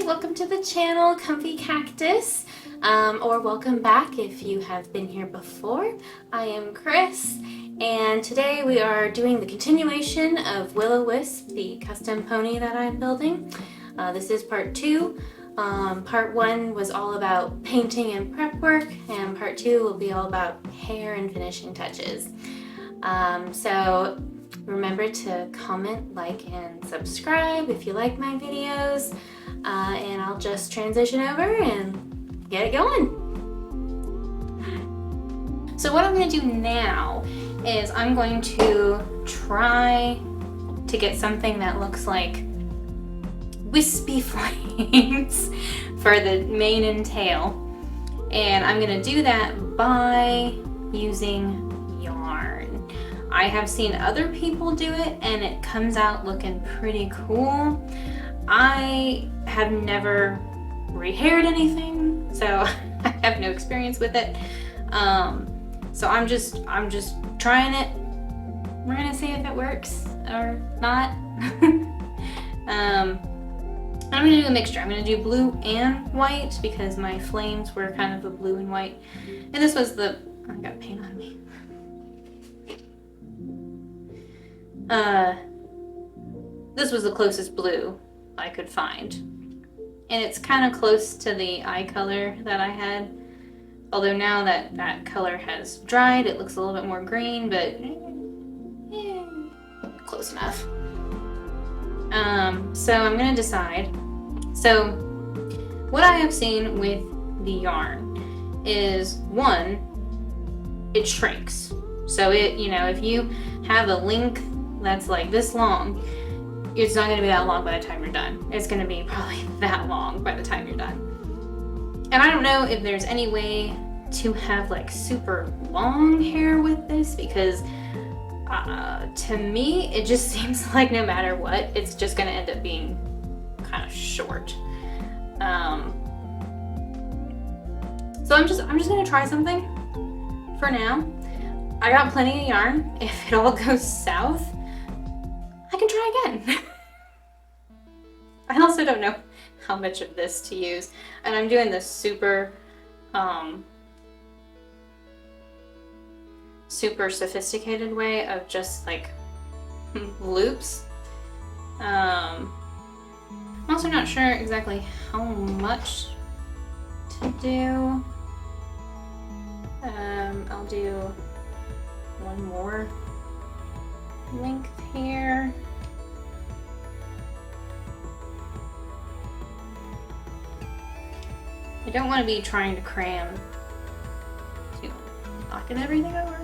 welcome to the channel, Comfy Cactus, or welcome back if you have been here before. I am Chris, and today we are doing the continuation of Willow Wisp, the custom pony that I'm building. This is part 2. Part 1 was all about painting and prep work, and part 2 will be all about hair and finishing touches. So remember to comment, like, and subscribe if you like my videos, and I'll just transition over and get it going. So what I'm going to do now is I'm going to try to get something that looks like wispy flames for the mane and tail, and I'm going to do that by using yarn. I have seen other people do it and it comes out looking pretty cool. I have never rehaired anything, so I have no experience with it. So I'm just trying it. We're gonna see if it works or not. I'm gonna do a mixture. I'm gonna do blue and white because my flames were kind of a blue and white. And this was the, I got paint on me. This was the closest blue I could find. And it's kind of close to the eye color that I had. Although now that that color has dried, it looks a little bit more green, but close enough. So I'm gonna decide. So what I have seen with the yarn is, one, it shrinks. So it, you know, if you have a length that's like this long, it's not going to be that long by the time you're done. It's going to be probably that long by the time you're done. And I don't know if there's any way to have like super long hair with this, because to me it just seems like no matter what, it's just going to end up being kind of short. So I'm just going to try something for now. I got plenty of yarn. If it all goes south, I can try again. I also don't know how much of this to use, and I'm doing this super sophisticated way of just like loops. I'm also not sure exactly how much to do. I'll do one more length here. I don't want to be trying to cram, you know, knocking everything over.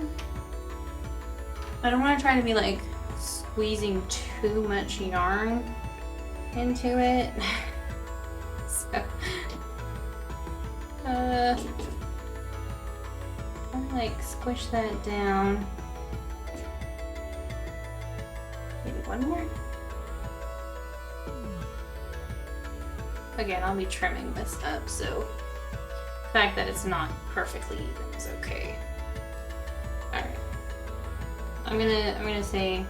I don't want to try to be like squeezing too much yarn into it. So, I'll like squish that down. Maybe one more. Again, I'll be trimming this up, so the fact that it's not perfectly even is okay. Alright. I'm gonna say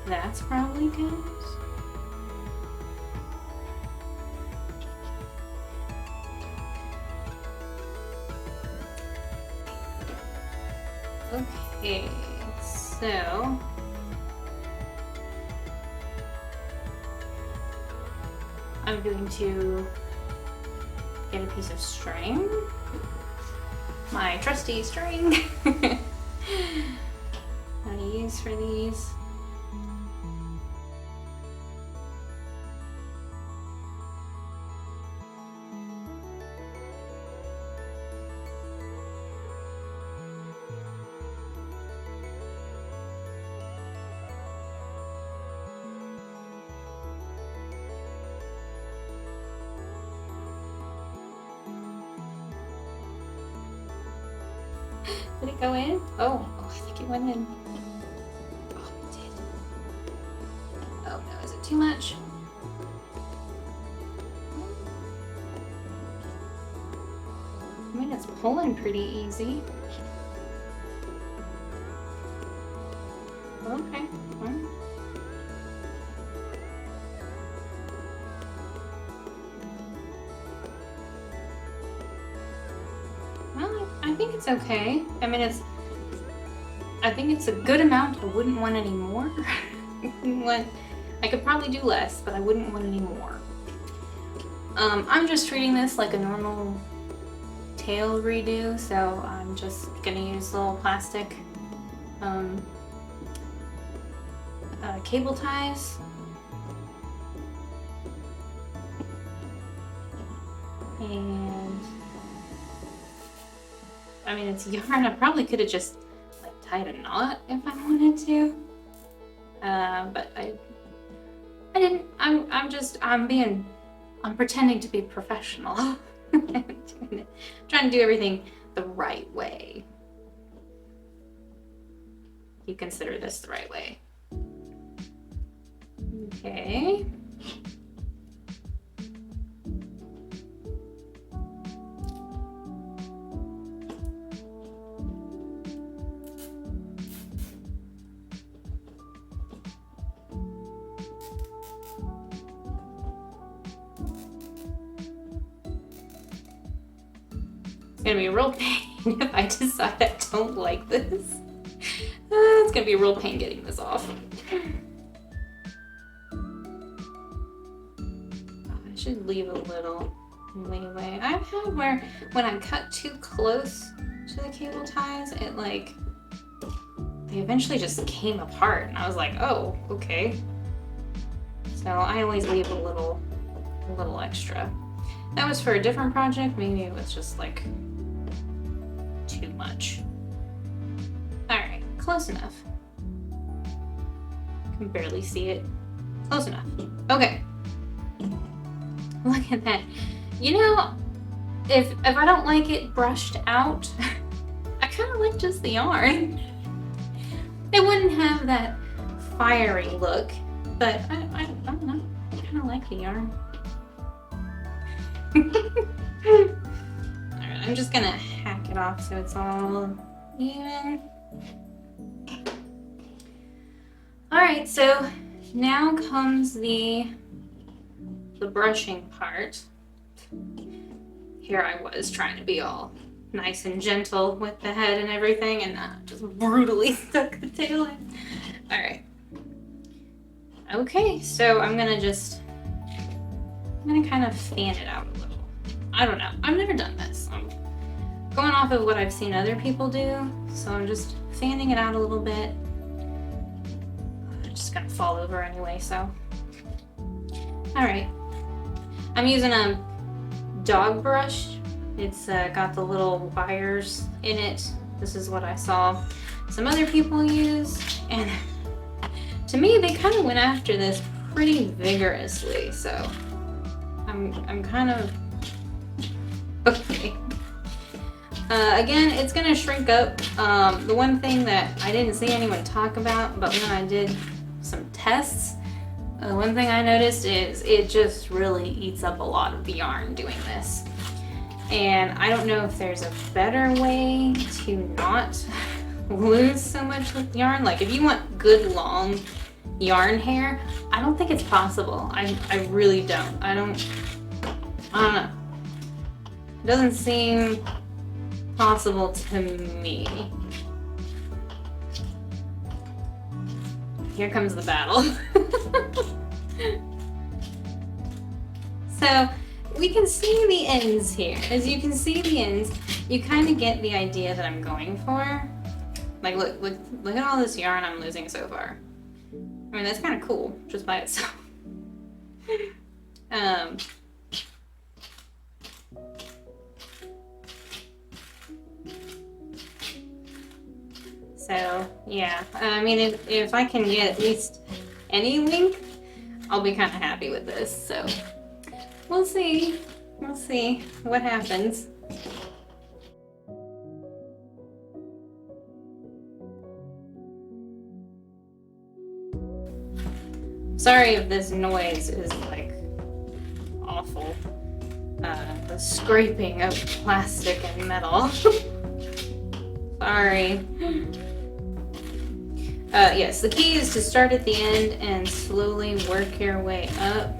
that's probably good. Okay, so I'm going to get a piece of string, my trusty string that I use for these. Did it go in? Oh, I think it went in. Oh, it did. Oh no, is it too much? I mean, it's pulling pretty easy. Okay. think it's okay. I mean, I think it's a good amount. I wouldn't want any more. I could probably do less, but I wouldn't want any more. I'm just treating this like a normal tail redo, so I'm just gonna use little plastic cable ties. And I mean, it's yarn. I probably could have just like tied a knot if I wanted to, but I didn't. I'm pretending to be professional. Trying to do everything the right way. You consider this the right way. Okay. It's gonna be a real pain if I decide I don't like this. It's gonna be a real pain getting this off. I should leave a little leeway. I've had where when I cut too close to the cable ties, it like, they eventually just came apart and I was like, oh, okay. So I always leave a little extra. That was for a different project. Maybe it was just like too much. All right, close enough. Can barely see it. Close enough. Okay. Look at that. You know, if I don't like it brushed out, I kind of like just the yarn. It wouldn't have that fiery look, but I don't know. I kind of like the yarn. Alright, I'm just gonna hack it off so it's all even. Alright, so now comes the brushing part. Here I was trying to be all nice and gentle with the head and everything, and just brutally stuck the tail in. Alright. Okay, so I'm gonna kind of fan it out a little. I don't know. I've never done this. I'm going off of what I've seen other people do, so I'm just fanning it out a little bit. It's just gonna fall over anyway, so. Alright. I'm using a dog brush. It's got the little wires in it. This is what I saw some other people use, and to me they kind of went after this pretty vigorously, so I'm kind of okay. Again, it's gonna shrink up. The one thing that I didn't see anyone talk about, but when I did some tests, one thing I noticed is it just really eats up a lot of the yarn doing this. And I don't know if there's a better way to not lose so much with yarn. Like if you want good long yarn hair, I don't think it's possible. I really don't. I don't know. It doesn't seem possible to me. Here comes the battle. So we can see the ends here. As you can see the ends, you kind of get the idea that I'm going for. Like look at all this yarn I'm losing so far. I mean, that's kind of cool just by itself. So yeah, I mean, if I can get at least any length, I'll be kind of happy with this. So we'll see what happens. Sorry if this noise is like awful. The scraping of plastic and metal. Sorry. Yes, the key is to start at the end and slowly work your way up.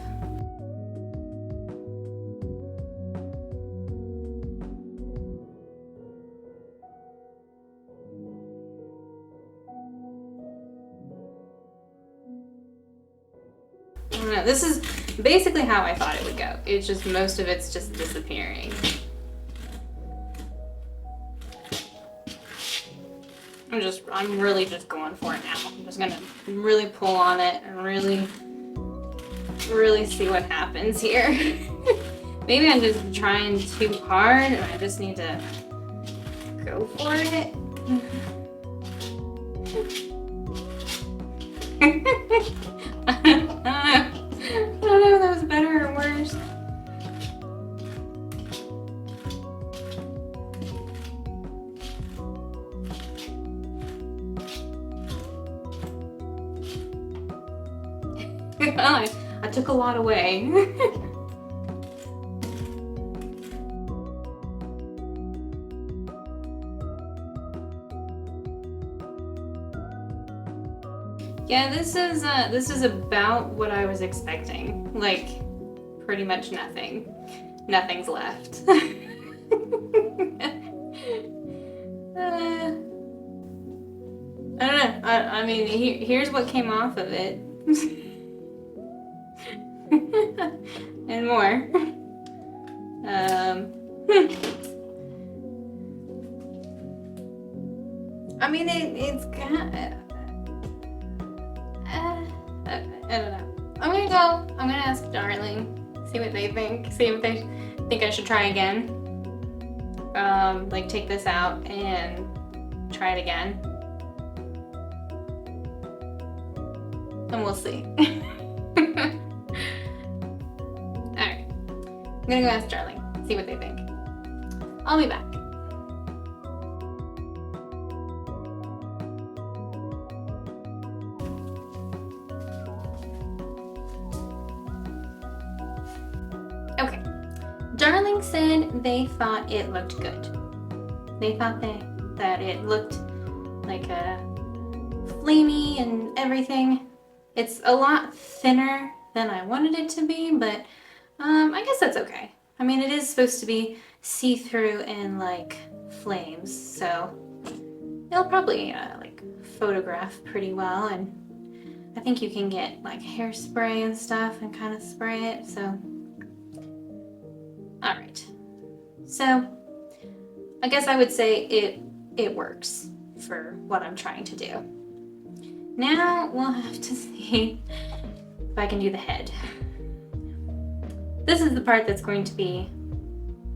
don't know. This is basically how I thought it would go. It's just most of it's just disappearing. I'm really just going for it now. I'm just gonna really pull on it and really see what happens here. Maybe I'm just trying too hard and I just need to go for it. I don't know if that was better or worse. I took a lot away. Yeah, this is about what I was expecting. Like, pretty much nothing. Nothing's left. I don't know. I mean, here's what came off of it. And more. I mean, it's got. I don't know. I'm gonna ask Darling, see what they think, see if they think I should try again. Like take this out and try it again. And we'll see. Alright. I'm gonna go ask Darling, see what they think. I'll be back. Okay, Darling said they thought it looked good. They thought that it looked like a flamey and everything. It's a lot thinner than I wanted it to be, but I guess that's okay. I mean, it is supposed to be see-through and like flames, so it'll probably like photograph pretty well, and I think you can get like hairspray and stuff and kind of spray it, so. All right, so I guess I would say it works for what I'm trying to do. Now we'll have to see if I can do the head. This is the part that's going to be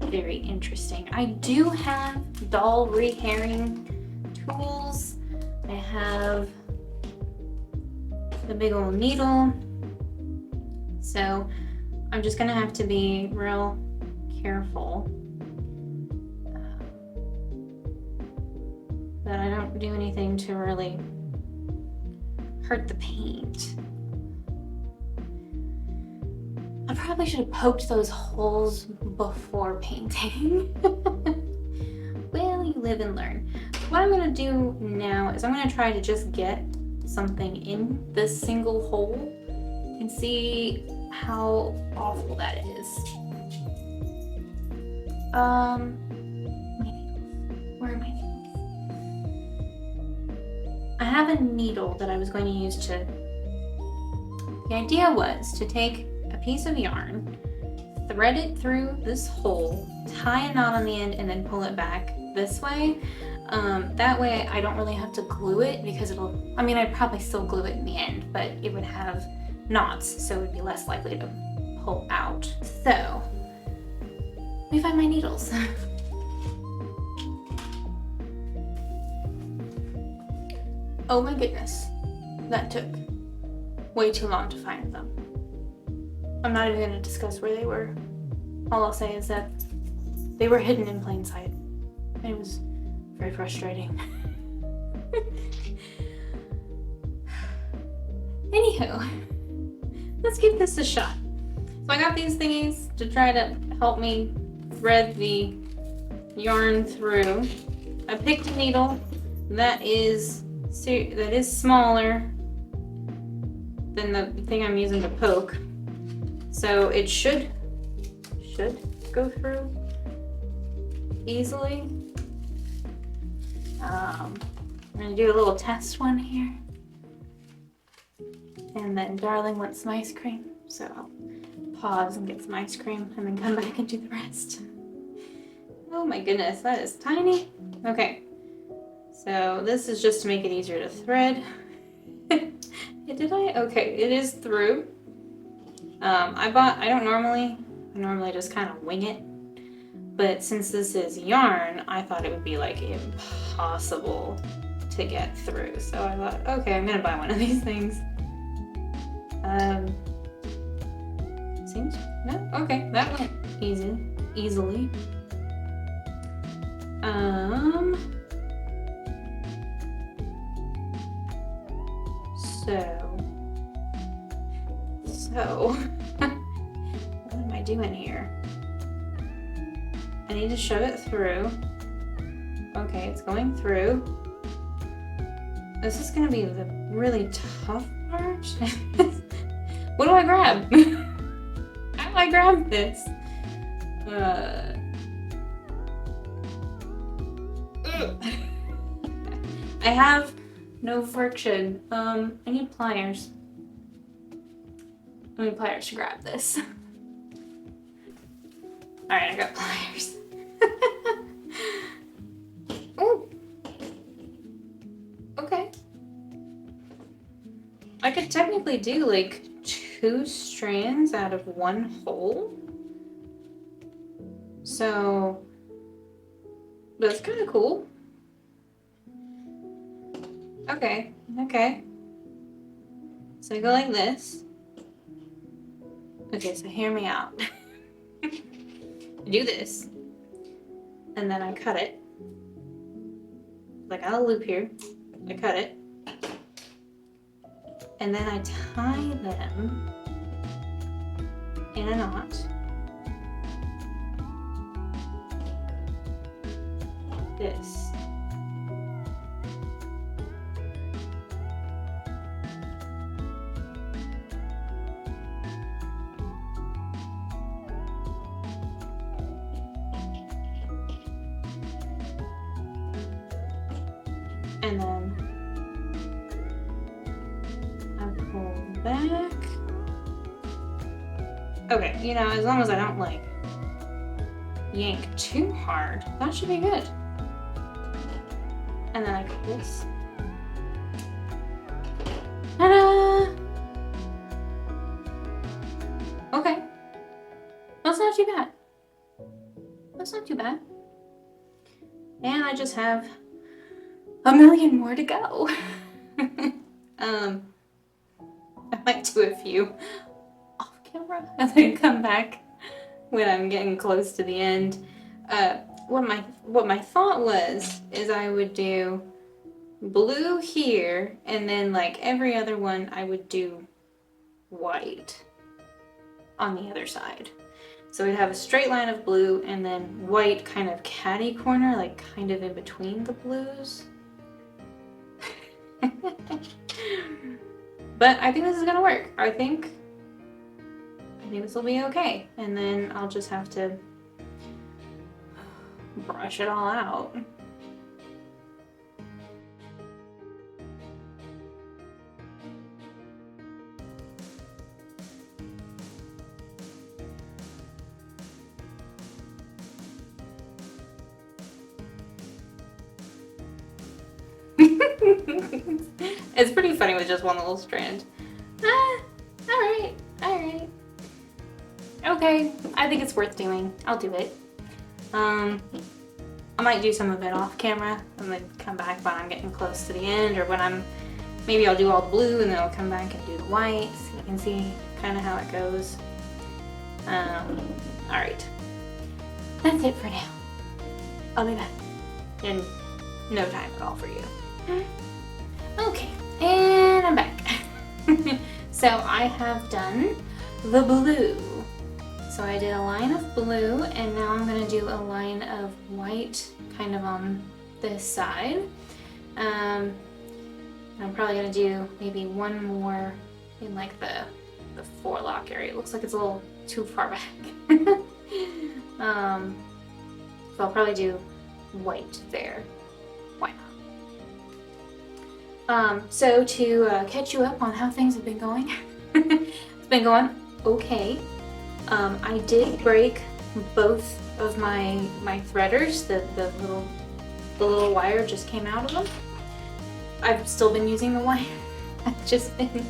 very interesting. I do have doll rehairing tools. I have the big old needle. So I'm just gonna have to be real careful that I don't do anything to really hurt the paint. I probably should have poked those holes before painting. Well, you live and learn. What I'm gonna do now is I'm gonna try to just get something in this single hole and see how awful that is. My needles. Where are my needles? I have a needle that I was going to use to... The idea was to take a piece of yarn, thread it through this hole, tie a knot on the end, and then pull it back this way. That way I don't really have to glue it because it'll... I mean, I'd probably still glue it in the end, but it would have knots, so it would be less likely to pull out. So, let me find my needles. Oh my goodness, that took way too long to find them. I'm not even going to discuss where they were. All I'll say is that they were hidden in plain sight. It was very frustrating. Anywho, let's give this a shot. So I got these thingies to try to help me thread the yarn through. I picked a needle that is smaller than the thing I'm using to poke. So it should go through easily. I'm gonna do a little test one here. And then Darling wants some ice cream. So I'll pause and get some ice cream and then come back and do the rest. Oh my goodness, that is tiny. Okay, so this is just to make it easier to thread. Did I? Okay, it is through. I normally just kind of wing it. But since this is yarn, I thought it would be like impossible to get through. So I thought, okay, I'm gonna buy one of these things. Seems, no, okay, that went easily. So what am I doing here? I need to shove it through. Okay, it's going through. This is gonna be the really tough part. What do I grab? How do I grab this? I have no friction. I need pliers. I need pliers to grab this. Alright, I got pliers. Ooh. Okay. I could technically do like 2 strands out of 1 hole. So that's kind of cool. Okay. So I go like this. Okay, so hear me out. I do this, and then I cut it. Like I got a loop here. I cut it, and then I tie them in a knot. This. And then I pull back. Okay, you know, as long as I don't like yank too hard, that should be good. And then I cut this. Ta-da! Okay. That's not too bad. That's not too bad. And I just have a million more to go. I might do a few off camera and then come back when I'm getting close to the end. What my thought was is I would do blue here, and then like every other one I would do white on the other side. So we'd have a straight line of blue and then white kind of catty corner, like kind of in between the blues. But I think this is gonna work. I think this will be okay. And then I'll just have to brush it all out. It's pretty funny with just one little strand. Alright. Okay, I think it's worth doing. I'll do it. I might do some of it off camera and then come back when I'm getting close to the end, or when maybe I'll do all the blue and then I'll come back and do the white so you can see kind of how it goes. Alright. That's it for now. I'll be back in no time at all for you. Okay, and I'm back. So I have done the blue. So I did a line of blue, and now I'm gonna do a line of white kind of on this side. I'm probably gonna do maybe one more in like the forelock area. It looks like it's a little too far back. So I'll probably do white there. Why not? So to catch you up on how things have been going, it's been going okay. I did break both of my threaders. The little wire just came out of them. I've still been using the wire. I've just been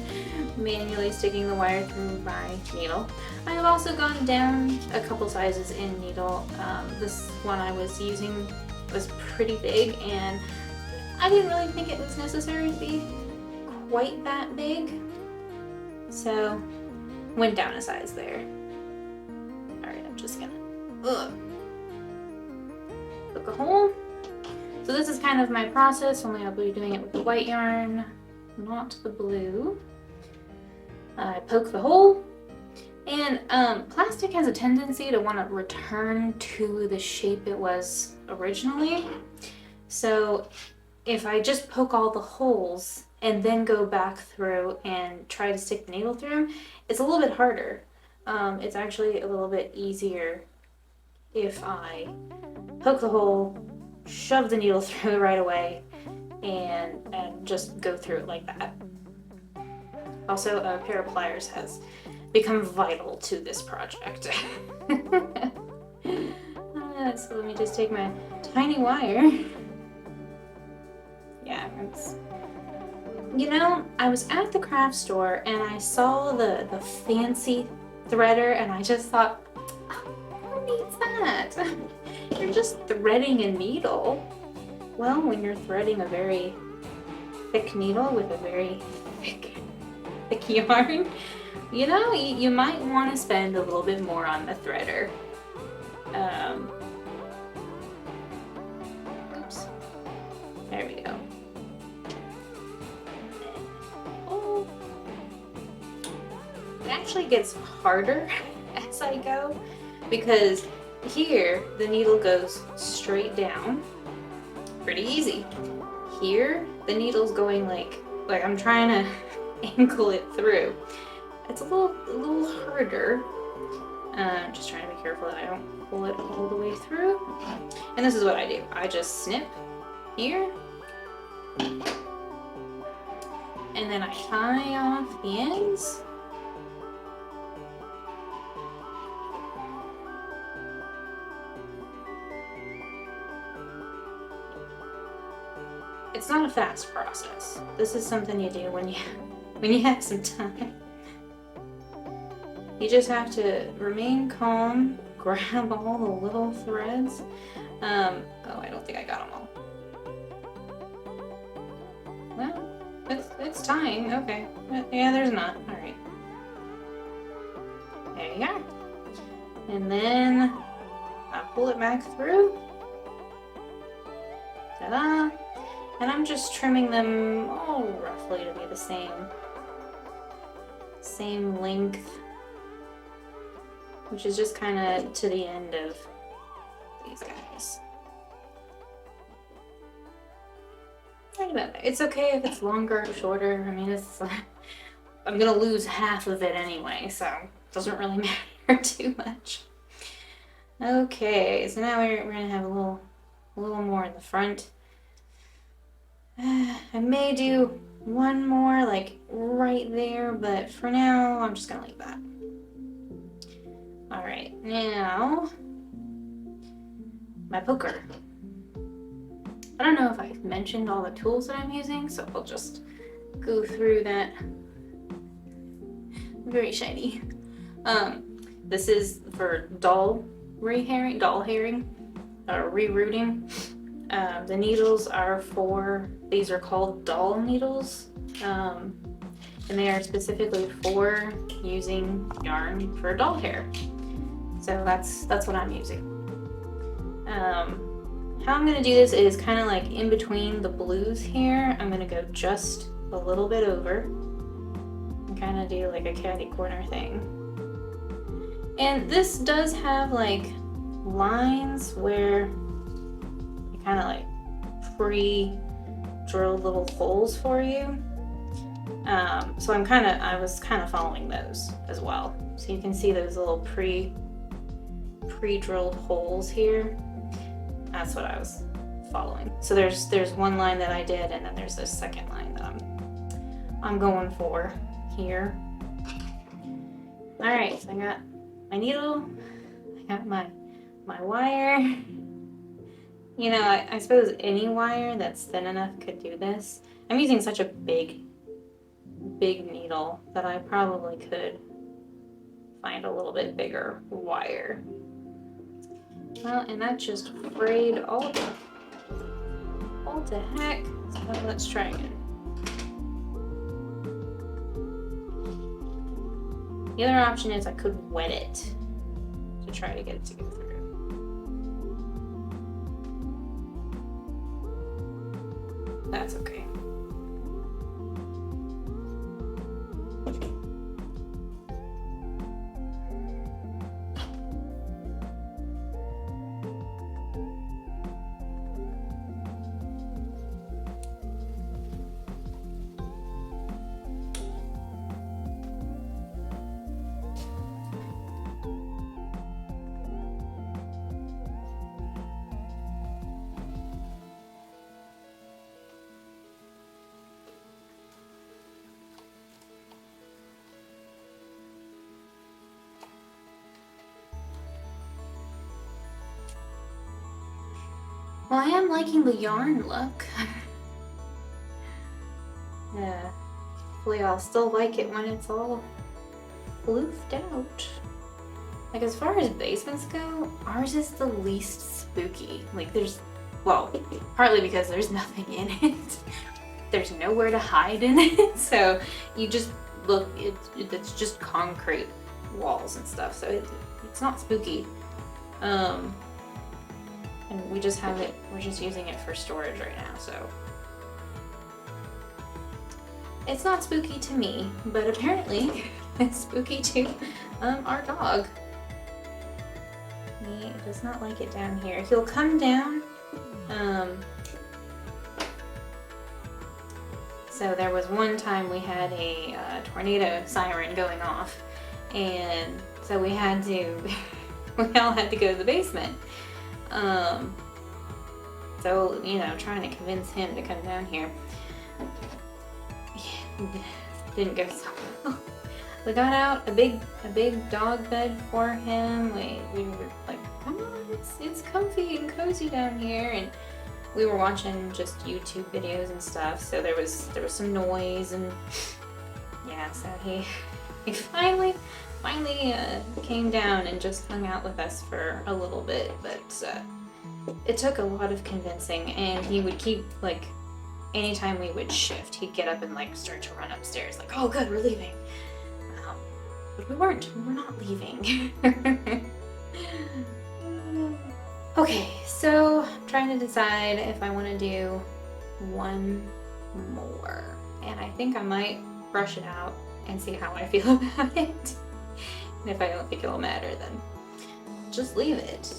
manually sticking the wire through my needle. I have also gone down a couple sizes in needle. This one I was using was pretty big, and I didn't really think it was necessary to be quite that big, so went down a size there. Alright, I'm just gonna poke a hole. So this is kind of my process, only I'll be doing it with the white yarn, not the blue. I poke the hole, and plastic has a tendency to want to return to the shape it was originally. So if I just poke all the holes and then go back through and try to stick the needle through them, it's a little bit harder. It's actually a little bit easier if I poke the hole, shove the needle through right away, and just go through it like that. Also, a pair of pliers has become vital to this project. So let me just take my tiny wire. Yeah, it's... You know, I was at the craft store and I saw the fancy threader, and I just thought, who needs that? You're just threading a needle. Well, when you're threading a very thick needle with a very thick yarn, you know, you might want to spend a little bit more on the threader. Oops. There we go. Oh. It actually gets harder as I go, because here the needle goes straight down, pretty easy. Here the needle's going like I'm trying to angle it through. It's a little harder. Just trying to be careful that I don't pull it all the way through. And this is what I do. I just snip here, and then I tie off the ends. It's not a fast process. This is something you do when you have some time. You just have to remain calm, grab all the little threads. Oh, I don't think I got them all. Well, it's tying. Okay. Yeah, there's not. All right. There you go. And then I pull it back through. Ta-da! And I'm just trimming them all roughly to be the same length, which is just kind of to the end of these guys. Right about there. It's okay if it's longer or shorter. I mean, it's I'm gonna lose half of it anyway, so it doesn't really matter too much. Okay, so now we're gonna have a little more in the front. I may do one more like right there, but for now I'm just gonna leave that. Alright, now my poker. I don't know if I've mentioned all the tools that I'm using, so I'll just go through that. Very shiny. This is for doll herring, rerouting. The needles are these are called doll needles, and they are specifically for using yarn for doll hair. So that's what I'm using. How I'm gonna do this is kind of like in between the blues here. I'm gonna go just a little bit over and kind of do like a catty corner thing. And this does have like lines where you kind of like pre-drilled little holes for you. So I was kind of following those as well. So you can see those little pre-drilled holes here. That's what I was following. So there's one line that I did, and then there's this second line that I'm going for here. Alright, so I got my needle, I got my wire. You know, I suppose any wire that's thin enough could do this. I'm using such a big needle that I probably could find a little bit bigger wire. Well, and that just frayed all to heck. So let's try again. The other option is I could wet it to try to get it to go through. That's okay. Well, I am liking the yarn look. Yeah. Hopefully I'll still like it when it's all floofed out. Like, as far as basements go, ours is the least spooky. Like, well, partly because there's nothing in it. There's nowhere to hide in it. So you just look, it's just concrete walls and stuff. So it's not spooky. And we just have it, we're just using it for storage right now, so. It's not spooky to me, but apparently it's spooky to our dog. He does not like it down here. He'll come down. So there was one time we had a tornado siren going off, and so we all had to go to the basement. So, you know, trying to convince him to come down here. Didn't go so well. We got out a big dog bed for him. We were like, come on, it's comfy and cozy down here, and we were watching just YouTube videos and stuff, so there was some noise, and yeah, so he finally came down and just hung out with us for a little bit, but it took a lot of convincing, and he would keep, like, anytime we would shift, he'd get up and, like, start to run upstairs, like, oh good, we're leaving. But we we're not leaving. Okay, so I'm trying to decide if I want to do one more, and I think I might brush it out and see how I feel about it. And if I don't think it'll matter, then just leave it.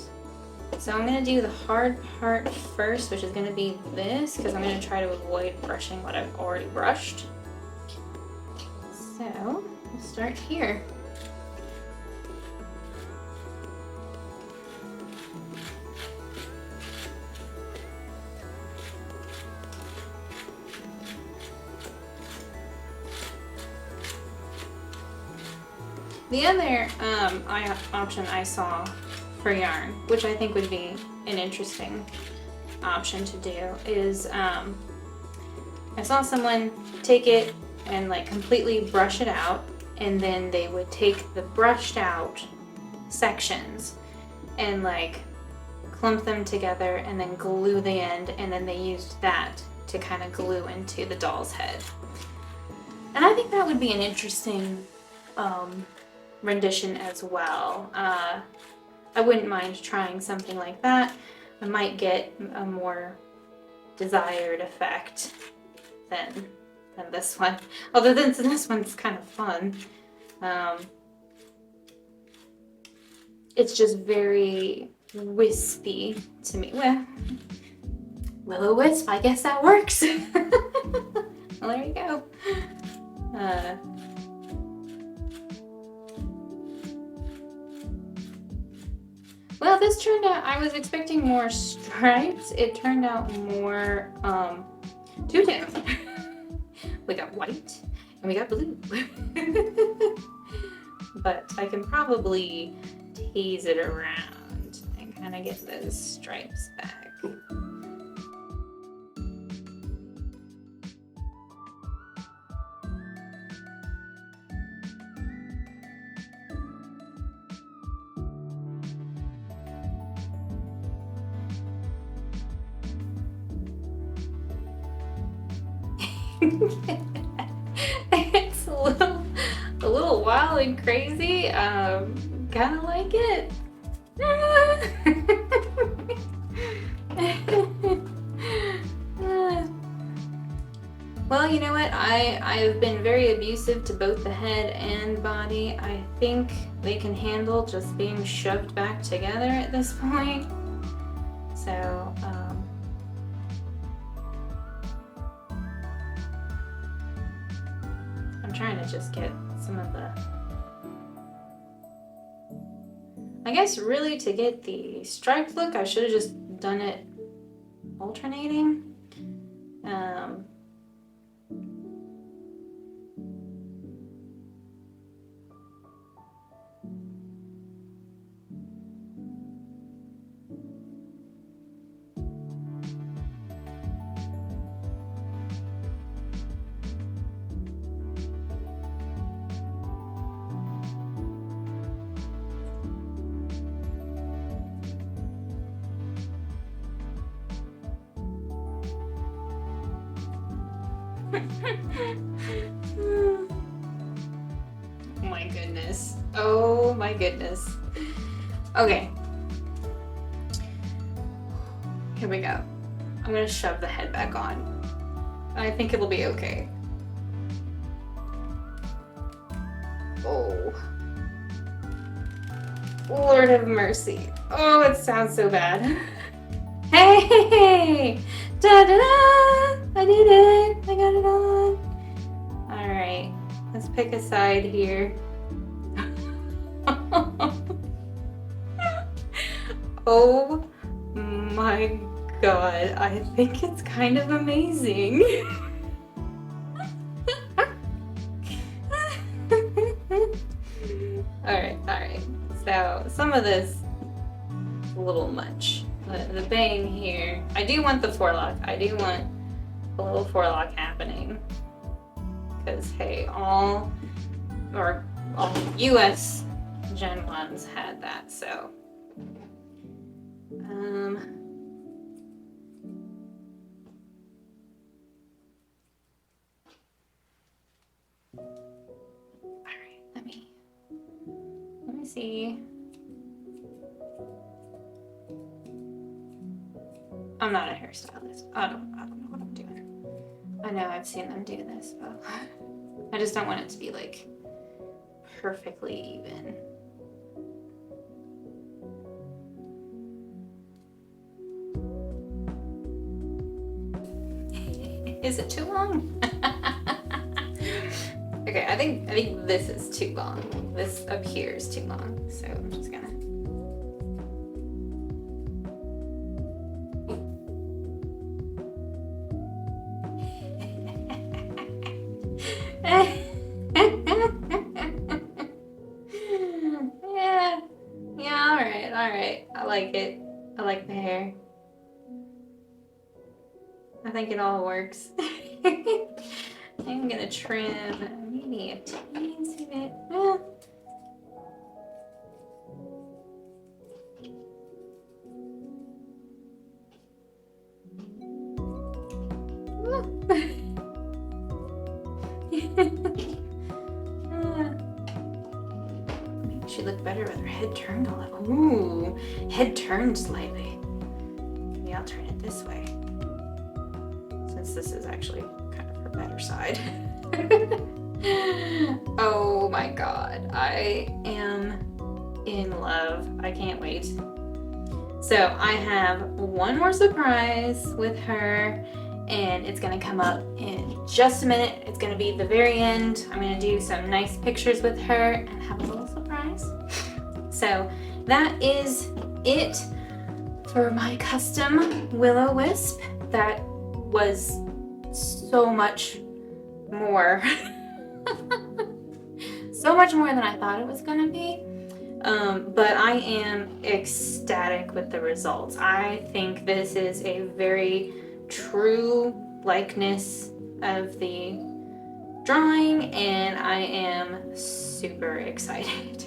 So I'm going to do the hard part first, which is going to be this, because I'm going to try to avoid brushing what I've already brushed. So we'll start here. The other option I saw for yarn, which I think would be an interesting option to do, is I saw someone take it and like completely brush it out, and then they would take the brushed out sections and like clump them together and then glue the end, and then they used that to kind of glue into the doll's head. And I think that would be an interesting rendition as well. I wouldn't mind trying something like that. I might get a more desired effect than this one. Although this one's kind of fun. It's just very wispy to me. Well, Willow Wisp, I guess that works. Well, there you go. Well, this turned out, I was expecting more stripes. It turned out more two-tone. We got white and we got blue. but I can probably tease it around and kind of get those stripes back. It's a little wild and crazy. Kind of like it. Well, you know what? I've been very abusive to both the head and body. I think they can handle just being shoved back together at this point. So, I'm trying to just get some of the... I guess really to get the striped look, I should have just done it alternating. Oh my goodness. Oh my goodness. Okay. Here we go. I'm gonna shove the head back on. I think it'll be okay. Oh. Lord have mercy. Oh, it sounds so bad. Hey! Da-da-da! I did it! I got it on! Alright, let's pick a side here. Oh my god, I think it's kind of amazing. Alright. So, some of this is a little much. The bang here. I do want the forelock. I do want a little forelock happening. Because, hey, all US Gen 1s had that, so. Alright, let me see. I'm not a hairstylist. I don't know what I'm doing. I know I've seen them do this, but I just don't want it to be like perfectly even. Is it too long? Okay, I think this is too long. This up here is too long, so I'm just gonna. Yeah, all right. I like it. I like the hair. I think it all works. I'm gonna trim maybe a teensy bit. Maybe she'd look better with her head turned a little. Ooh, head turned slightly. Maybe I'll turn it this way. This is actually kind of her better side. Oh my god, I am in love. I can't wait. So I have one more surprise with her, and it's gonna come up in just a minute. It's gonna be the very end. I'm gonna do some nice pictures with her and have a little surprise. So that is it for my custom Willow Wisp. That was so much more so much more than I thought it was gonna be. But I am ecstatic with the results. I think this is a very true likeness of the drawing, and I am super excited.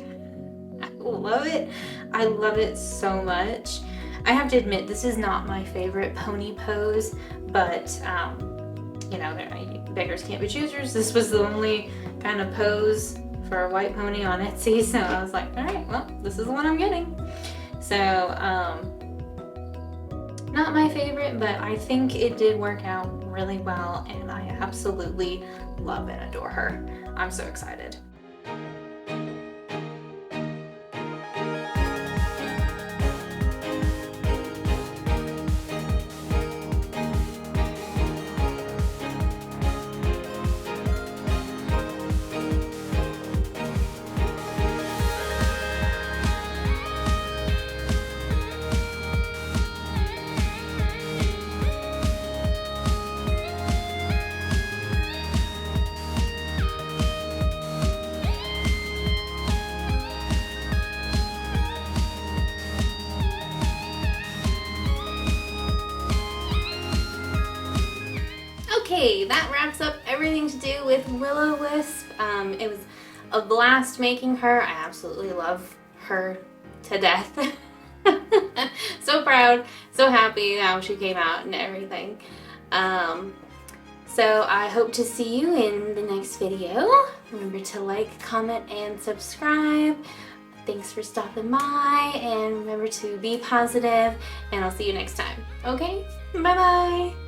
I love it. I love it so much. I have to admit, this is not my favorite pony pose, but you know, beggars can't be choosers. This was the only kind of pose for a white pony on Etsy, so I was like, all right, well, this is the one I'm getting. So, not my favorite, but I think it did work out really well, and I absolutely love and adore her. I'm so excited. Okay, that wraps up everything to do with Willow Wisp. It was a blast making her. I absolutely love her to death. So proud, so happy how she came out and everything. So I hope to see you in the next video. Remember to like, comment, and subscribe. Thanks for stopping by, and remember to be positive, and I'll see you next time. Okay? Bye-bye!